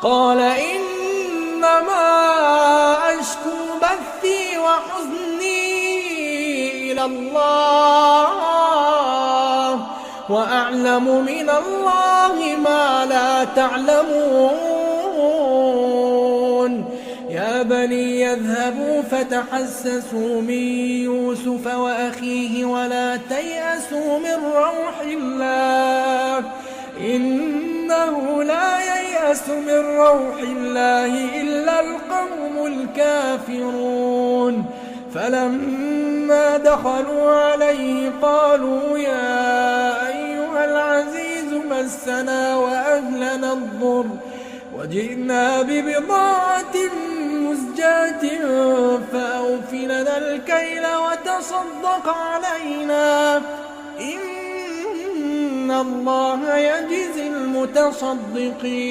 قال إنما أشكو بثي وحزني إلى الله وأعلم من الله ما لا تعلمون يا بني يذهبوا فتحسسوا من يوسف وأخيه ولا تيأسوا من روح الله إنه لا ييأس من روح الله إلا القوم الكافرون فلما دخلوا عليه قالوا يا أيها العزيز مسنا وأهلنا الضر وجئنا ببضاعة مزجاة فأوف لنا الكيل وتصدق علينا إن الله يجزي المتصدقين